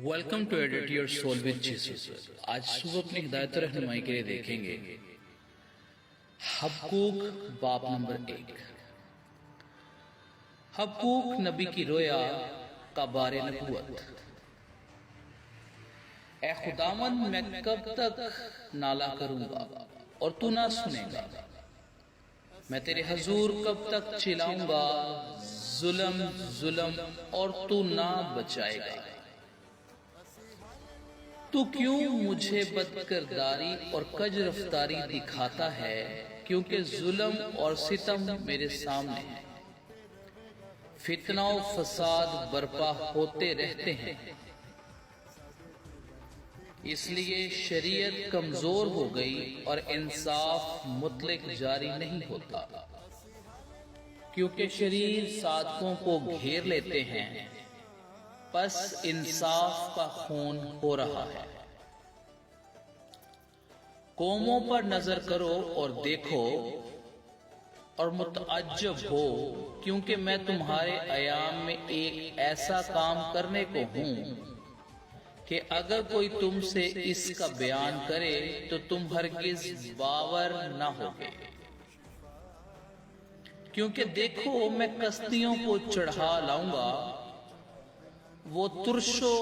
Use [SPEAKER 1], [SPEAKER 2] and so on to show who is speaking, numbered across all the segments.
[SPEAKER 1] Welcome to edit your soul with Jesus. آج صبح اپنی ہدایت و رہنمائی کے لیے دیکھیں گے حبقوق باب نمبر 1۔ حبقوق نبی کی رویا کا بار نبوت۔ اے خداوند، میں کب تک نالہ کروں گا اور تو نہ سنے گا؟ میں تیرے حضور کب تک چلاؤں گا ظلم ظلم اور تو نہ بچائے گا؟ تو کیوں مجھے بد کرداری اور کج رفتاری دکھاتا ہے؟ کیونکہ ظلم اور ستم میرے سامنے ہے، فتنہ و فساد برپا ہوتے رہتے ہیں، اس لیے شریعت کمزور ہو گئی اور انصاف مطلق جاری نہیں ہوتا، کیونکہ شریر صادقوں کو گھیر لیتے ہیں، پس انصاف کا خون ہو رہا ہے۔ قوموں پر نظر کرو اور دیکھو اور متعجب ہو، کیونکہ میں تمہارے ایام میں ایک ایسا کام کرنے کو ہوں کہ اگر کوئی تم سے اس کا بیان کرے تو تم ہرگز باور نہ ہوگے۔ کیونکہ دیکھو، میں کشتیوں کو چڑھا لاؤں گا، وہ ترشو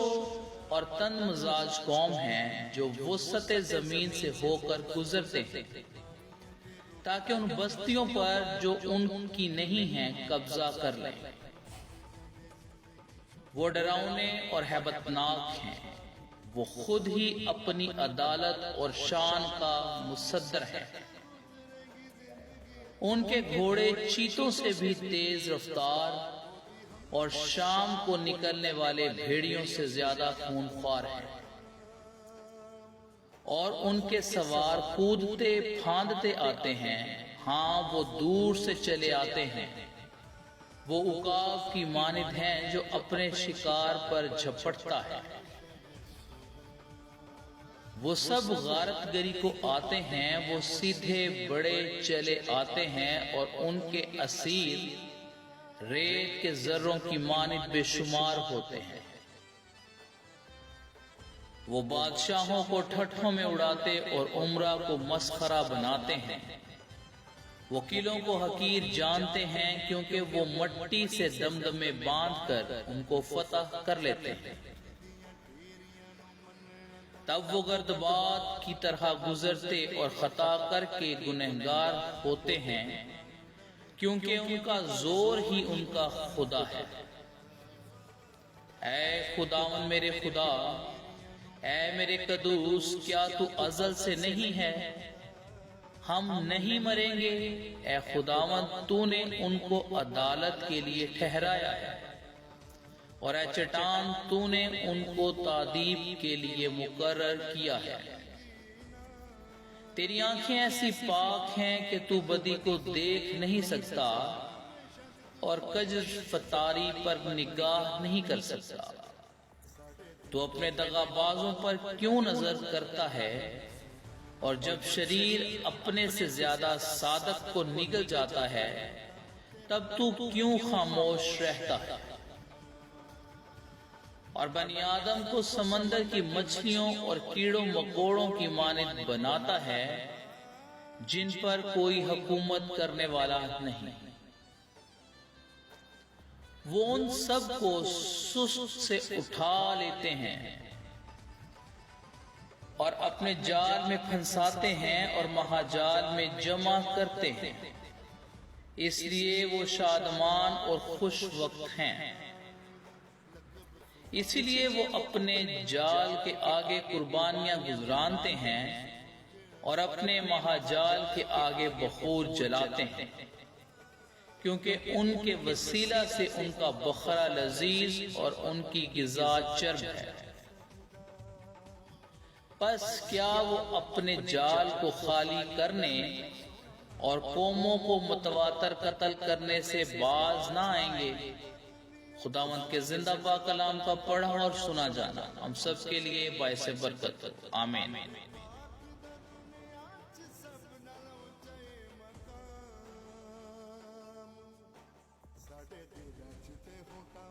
[SPEAKER 1] اور تن مزاج قوم ہیں جو وسط زمین سے ہو کر گزرتے ہیں، تاکہ ان بستیوں پر جو ان کی نہیں ہیں قبضہ کر لیں۔ وہ ڈراؤنے اور ہیبت ناک ہیں، وہ خود ہی اپنی عدالت اور شان کا مصدر ہے۔ ان کے گھوڑے چیتوں سے بھی تیز رفتار اور شام کو نکلنے والے بھیڑیوں سے زیادہ خونخوار ہیں، اور ان کے سوار کودتے پھاندتے آتے ہیں، ہاں وہ دور سے چلے آتے ہیں۔ وہ عقاب کی مانند ہیں جو اپنے شکار پر جھپٹتا ہے۔ وہ سب غارت گری کو آتے ہیں، وہ سیدھے بڑے چلے آتے ہیں، اور ان کے اسیر ریت کے ذروں کی مانند بے شمار ہوتے ہیں۔ وہ بادشاہوں کو ٹھٹھوں میں اڑاتے اور عمرہ کو مسخرہ بناتے ہیں۔ وکیلوں کو حقیر جانتے ہیں، کیونکہ وہ مٹی سے دمدمے باندھ کر ان کو فتح کر لیتے ہیں۔ تب وہ گردباد کی طرح گزرتے اور خطا کر کے گنہگار ہوتے ہیں، کیونکہ ان کا زور ہی ان کا خدا ہے۔ اے خداوند میرے خدا، اے میرے قدوس، کیا تو ازل سے نہیں ہے؟ ہم نہیں مریں گے۔ اے خداوند، تو نے ان کو عدالت کے لیے ٹھہرایا ہے، اور اے چٹان، تو نے ان کو تادیب کے لیے مقرر کیا ہے۔ تیری آنکھیں ایسی پاک ہیں کہ تو بدی کو دیکھ نہیں سکتا اور کج فتاری پر نگاہ نہیں کر سکتا۔ تو اپنے دغا بازوں پر کیوں نظر کرتا ہے؟ اور جب شریر اپنے سے زیادہ صادق کو نگل جاتا ہے، تب تو کیوں خاموش رہتا ہے؟ اور بنی آدم کو سمندر کی مچھلیوں اور کیڑوں مکوڑوں کی مانند بناتا ہے، جن پر کوئی حکومت کرنے والا نہیں۔ وہ ان سب کو سست سے اٹھا لیتے ہیں اور اپنے جال میں پھنساتے ہیں اور مہاجال میں جمع کرتے ہیں، اس لیے وہ شادمان اور خوش وقت ہیں۔ اسی لیے وہ اپنے جال کے آگے قربانیاں گزرانتے ہیں اور اپنے مہاجال کے آگے بخور جلاتے ہیں، کیونکہ ان کے وسیلہ سے ان کا بخرا لذیذ اور ان کی غذا چرب ہے۔ پس کیا وہ اپنے جال کو خالی کرنے اور قوموں کو متواتر قتل کرنے سے باز نہ آئیں گے؟ خداوند کے زندہ پاک کلام کا پڑھا اور سنا جانا ہم سب کے لیے باعث برکت ہو، آمین۔
[SPEAKER 2] ਸਾਡੇ ਦਿਲਾਂ 'ਚ ਤੇ ਹੋਤਾ